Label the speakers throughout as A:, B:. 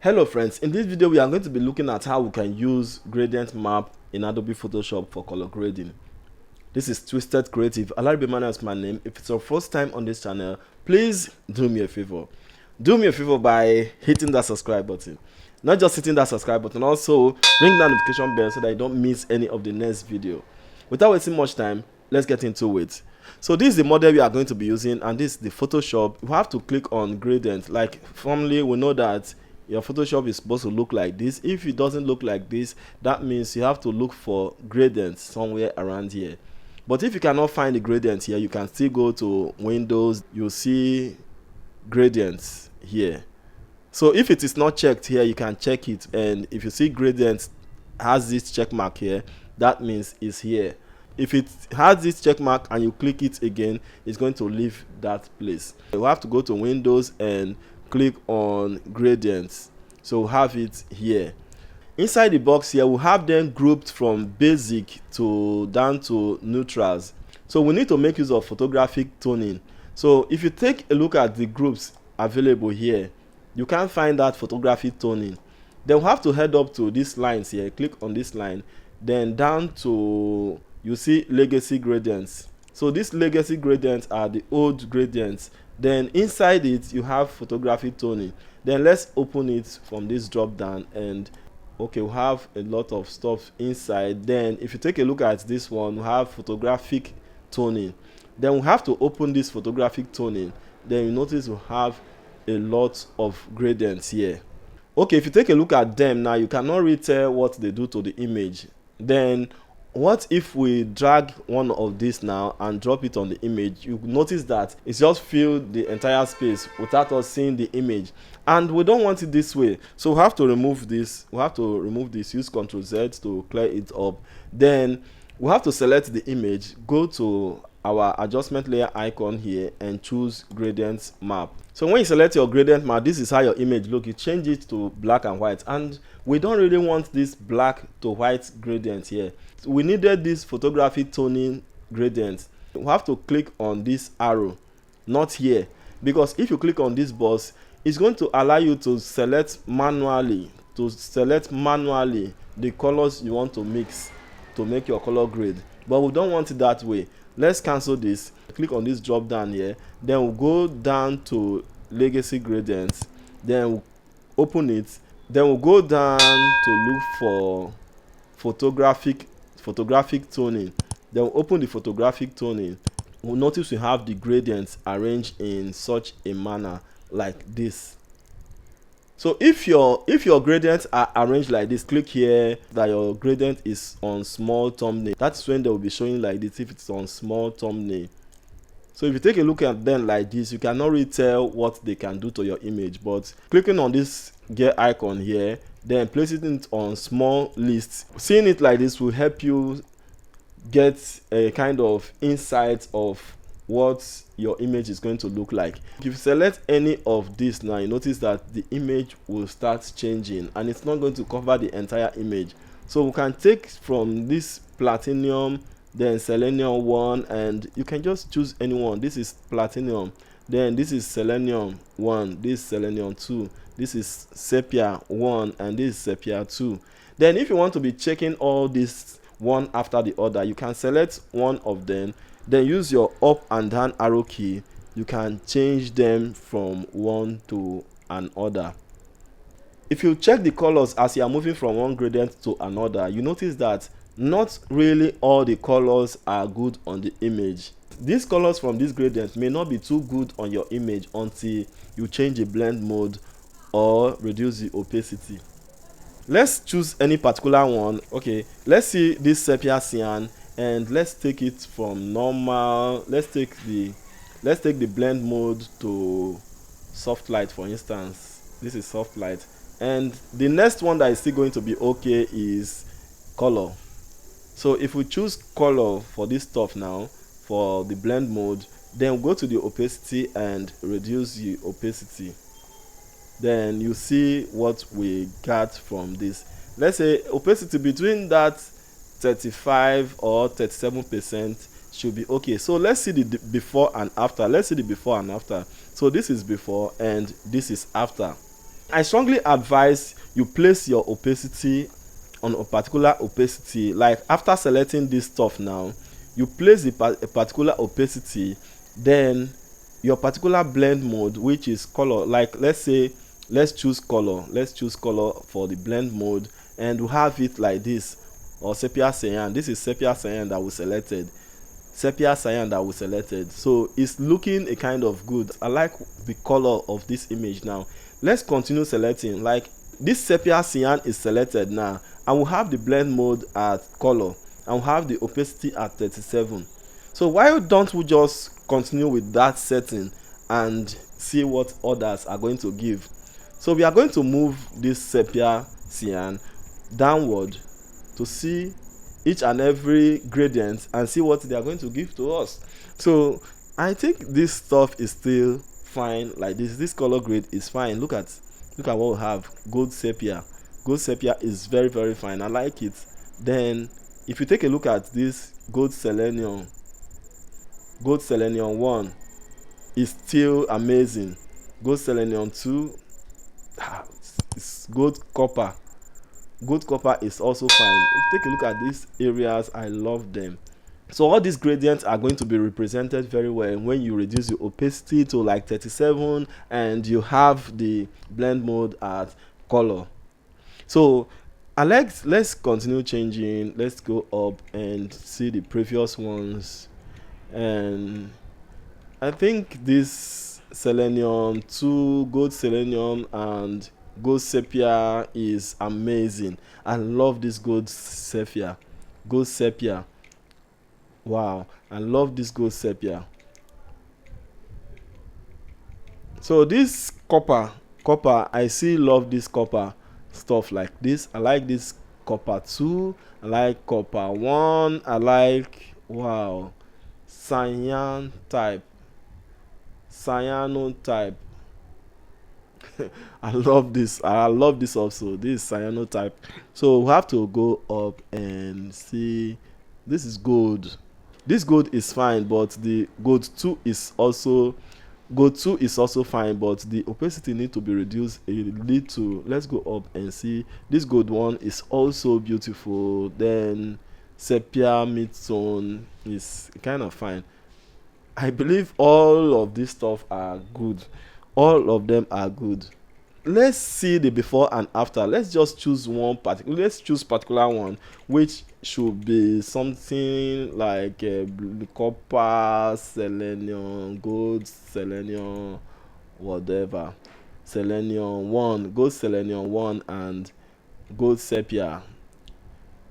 A: Hello friends, in this video we are going to be looking at how we can use gradient map in Adobe Photoshop for color grading. This is Twisted Creative. Alaribemana is my name. If it's your first time on this channel, please do me a favor. Do me a favor by hitting that subscribe button. Not just hitting that subscribe button, also ring that notification bell so that you don't miss any of the next video. Without wasting much time, let's get into it. So this is the model we are going to be using, and this is the Photoshop. You have to click on gradient. Like formally we know that your Photoshop is supposed to look like this. If it doesn't look like this, that means you have to look for gradients somewhere around here. But if you cannot find the gradient here, you can still go to Windows. You'll see gradients here. So if it is not checked here, you can check it, and if you see gradients has this check mark here, that means it's here. If it has this check mark and you click it again, it's going to leave that place. You have to go to Windows and click on gradients. So we'll have it here. Inside the box here, we'll have them grouped from basic to down to neutrals. So we need to make use of photographic toning. So if you take a look at the groups available here, you can find that photographic toning. Then we'll have to head up to these lines here, click on this line, then down to, you see legacy gradients. So these legacy gradients are the old gradients. Then inside it you have photographic toning. Then let's open it from this drop down, and okay, we have a lot of stuff inside. Then if you take a look at this one, we have photographic toning. Then we have to open this photographic toning. Then you notice we have a lot of gradients here. Okay, if you take a look at them now, you cannot really tell what they do to the image. Then what if we drag one of these now and drop it on the image? You notice that it's just filled the entire space without us seeing the image, and we don't want it this way. So we have to remove this. Use Ctrl Z to clear it up. Then we have to select the image, go to our adjustment layer icon here and choose gradient map. So when you select your gradient map, this is how your image look. You change it to black and white, and we don't really want this black to white gradient here. So we needed this photographic toning gradient. We have to click on this arrow, not here, because if you click on this box, it's going to allow you to select manually the colors you want to mix to make your color grade. But we don't want it that way. Let's cancel this. Click on this drop down here, then we'll go down to legacy gradients, then we'll open it, then we'll go down to look for photographic toning. Then we'll open the photographic toning. We'll notice we have the gradients arranged in such a manner like this. So if your gradients are arranged like this, click here that your gradient is on small thumbnail. That's when they will be showing like this if it's on small thumbnail. So if you take a look at them like this, you cannot really tell what they can do to your image. But clicking on this gear icon here, then placing it on small lists, seeing it like this will help you get a kind of insight of what your image is going to look like. If you select any of this now, you notice that the image will start changing and it's not going to cover the entire image. So we can take from this platinum, then selenium one, and you can just choose any one. This is platinum, then this is selenium 1, this is selenium 2, this is sepia 1, and this is sepia 2. Then if you want to be checking all this one after the other, you can select one of them, then use your up and down arrow key. You can change them from one to another. If you check the colors as you are moving from one gradient to another, you notice that not really all the colors are good on the image. These colors from this gradient may not be too good on your image until you change the blend mode or reduce the opacity. Let's choose any particular one. Okay, let's see this sepia cyan, and let's take it from normal. Let's take the blend mode to soft light, for instance. This is soft light, and the next one that is still going to be okay is color. So if we choose color for this stuff now, for the blend mode, then we'll go to the opacity and reduce the opacity. Then you see what we got from this. Let's say opacity between that 35 or 37% should be okay. So let's see the before and after. So this is before and this is after. I strongly advise you place your opacity on a particular opacity. Like after selecting this stuff now, you place a particular opacity, then your particular blend mode, which is color. Like let's say, let's choose color for the blend mode, and we have it like this, or sepia cyan. This is sepia cyan that we selected, so it's looking a kind of good. I like the color of this image. Now let's continue selecting. Like this sepia cyan is selected now, and we have the blend mode at color, and we have the opacity at 37. So why don't we just continue with that setting and see what others are going to give? So we are going to move this sepia cyan downward to see each and every gradient and see what they are going to give to us. So I think this stuff is still fine. Like this color grade is fine. Look at what we have. Gold sepia is very, very fine. I like it. Then if you take a look at this gold selenium 1 is still amazing. Gold selenium 2, it's gold copper is also fine. If you take a look at these areas, I love them. So all these gradients are going to be represented very well when you reduce your opacity to like 37 and you have the blend mode at color. So let's continue changing. Let's go up and see the previous ones. And I think this selenium 2, gold selenium and gold sepia is amazing. I love this gold sepia. Wow, I love this gold sepia. So this copper, I still love this copper stuff like this. I like this copper 2, I like copper 1, I like, wow, cyanotype. I love this also. This is cyanotype. So we have to go up and see. This is gold. This gold is fine, but the gold 2 is also fine, but the opacity need to be reduced a little. Let's go up and see. This gold 1 is also beautiful. Then sepia mid-tone is kind of fine. I believe all of this stuff are good. All of them are good. Let's see the before and after. Let's just choose particular one, which should be something like copper, selenium, gold, selenium, whatever. Selenium 1, gold selenium 1, and gold sepia.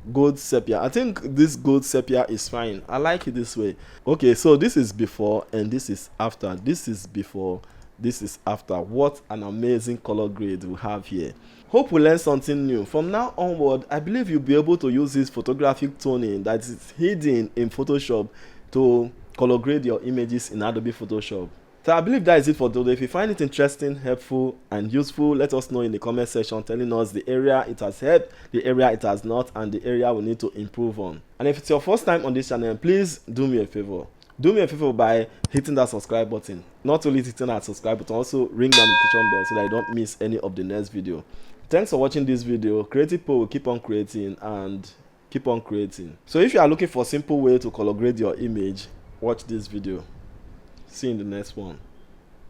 A: I think this gold sepia is fine. I like it this way. Okay, so this is before and this is after. This is before, this is after. What an amazing color grade we have here. Hope we learned something new. From now onward, I believe you'll be able to use this photographic toning that is hidden in Photoshop to color grade your images in Adobe Photoshop. So I believe that is it for today. If you find it interesting, helpful, and useful, let us know in the comment section, telling us the area it has helped, the area it has not, and the area we need to improve on. And if it's your first time on this channel, please do me a favor. Do me a favor by hitting that subscribe button. Not only hitting that subscribe button, also ring the notification bell so that you don't miss any of the next video. Thanks for watching this video. Creative Pro will keep on creating and keep on creating. So if you are looking for a simple way to color grade your image, watch this video. See you in the next one.